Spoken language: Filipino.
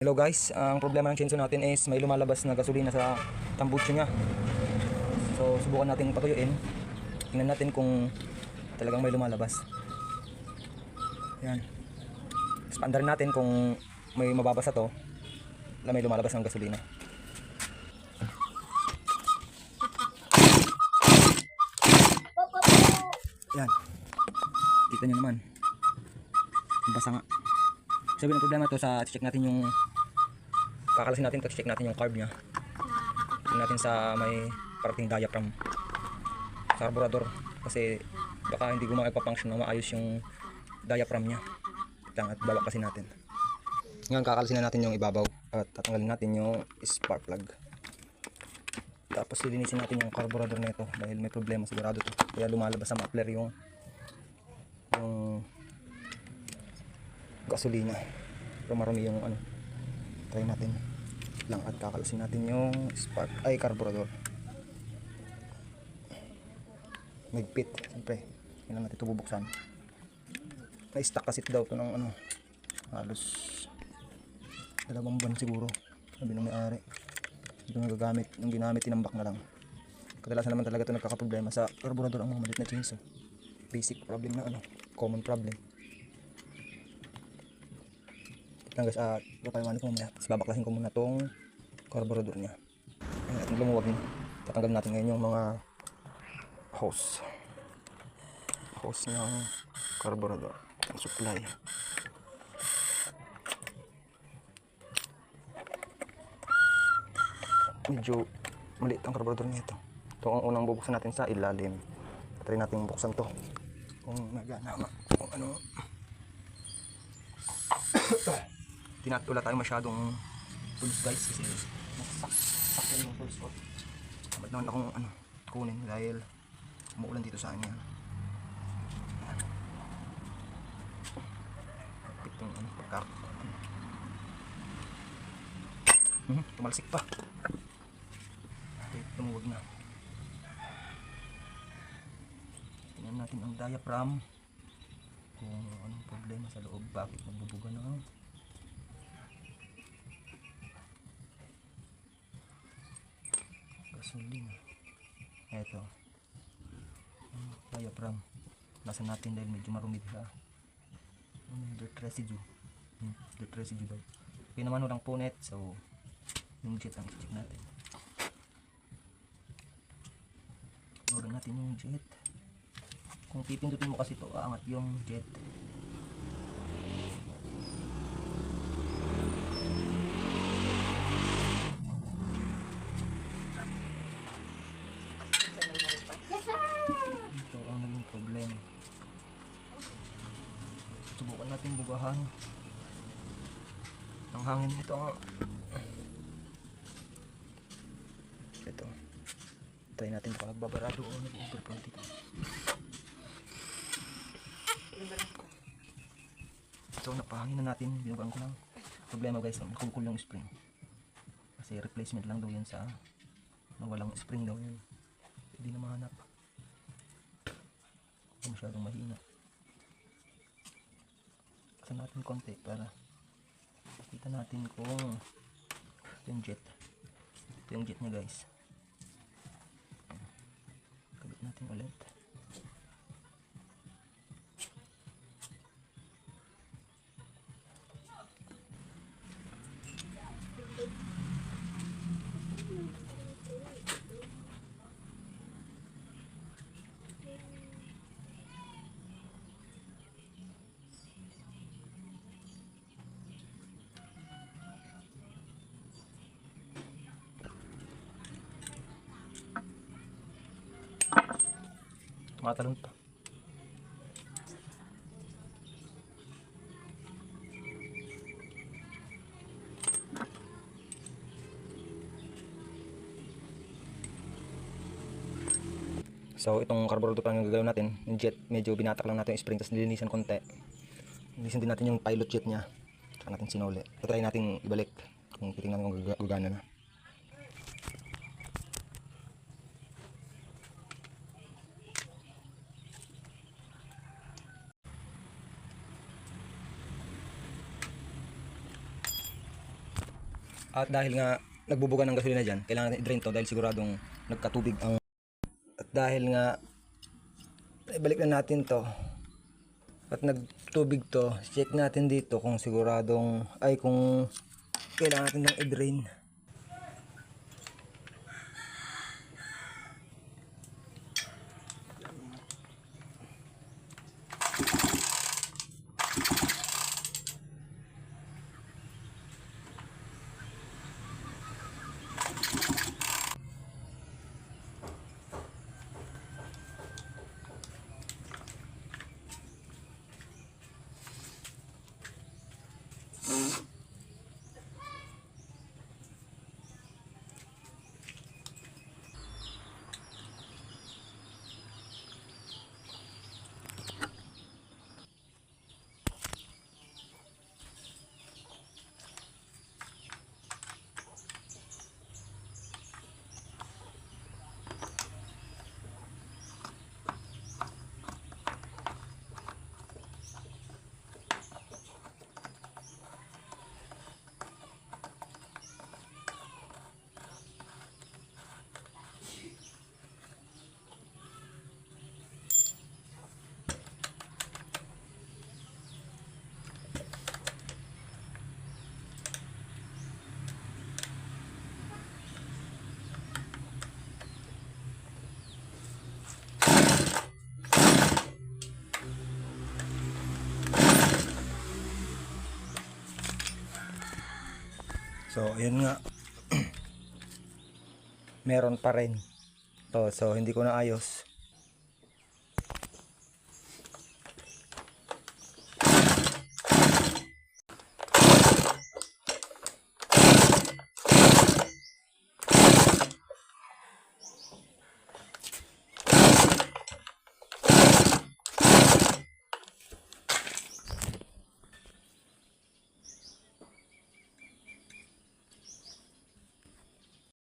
Hello guys, ang problema ng chainsaw natin is may lumalabas na gasolina sa tambucho niya. So subukan natin patuyuin. Tingnan natin kung talagang may lumalabas. Yan. Expandarin natin kung may mababasa to na may lumalabas ng gasolina. Yan. Kita nyo naman. Basa nga. Sabi ng problema to sa check natin yung kakalasin natin, check natin yung carb nya. Check natin sa may parating diaphragm sa carburetor kasi baka hindi gumagpa-function na maayos yung diaphragm nya. Lang at babakasin natin. Ngayon kakalasin na natin yung ibabaw at tatanggalin natin yung spark plug. Tapos lilinisin natin yung carburetor na ito dahil may problema sigurado to. Kaya lumalabas sa muffler yung gasolina. Pero marami yung ano. Try natin lang at kakalasin natin yung carburetor. Nagpit, siyempre. Hindi natin ito bubuksan. Na-stuck kasi daw ito ng ano, halos 2 buwan siguro. Sabi ng may-ari. Ito nagagamit, yung ginamit, tinambak na lang. Kadalasan naman talaga ito nagkakaproblema sa carburetor ang mga malit na chainsaw. Basic problem na ano, common problem. Lang guys, papaliwanag ko muna. Babaklasin ko muna tong carburetor nya. Ayan, natin lumuwag na. Tatanggalin natin ngayon yung mga hose ng carburetor, ang supply. Medyo maliit ang carburetor nito. Ito ang unang bubuksan natin sa ilalim. Try natin buksan to kung nagana, kung ano. Wala tayo masyadong tools guys kasi sakyan yung tools ko. Ba't naman akong kunin dahil umuulan dito sa amin. Itong tumalsik pa. Okay, tumuwag na. Tingnan natin ang diaphragm kung anong problema sa loob, bakit nagbubuga na. Gasolina. Eto. Diaphragm. Nasa natin dahil medyo marumi siya. Dirt residue. Dirt residue daw. Okay naman walang punit. So, yung jet ang check natin. Iwagan natin yung jet. Kung pipindutin mo kasi ito, aangat yung jet. Problema. Subukan natin bugahan ang hangin nito. Ito. Try natin kung nagbabarado o nag-overflow dito. So napahangin na natin. Binugan ko lang. Problema guys, nakukul yung spring. Kasi replacement lang daw yan sa walang spring daw yan. Hindi na mahanap. Masyadong mahina. Kasan natin konti para kita natin kung yung jet. Ito yung jet niya guys. Kabit natin ulit. Matalon pa. So itong carburetor pa ang gagawin natin. Yung jet, medyo binatak lang natin yung spring, tapos nilinisan konti. Nilinisan din natin yung pilot jet nya. Saka natin sinuli. Try natin ibalik kung titingnan kung gagana na. At dahil nga nagbubuga ng gasolina dyan, kailangan natin i-drain to dahil siguradong nagkatubig ang... At dahil nga ibalik na natin to at nagtubig to, check natin dito kung siguradong ay kung kailangan natin ng i-drain. So, yun nga. Meron pa rin. So, hindi ko na ayos.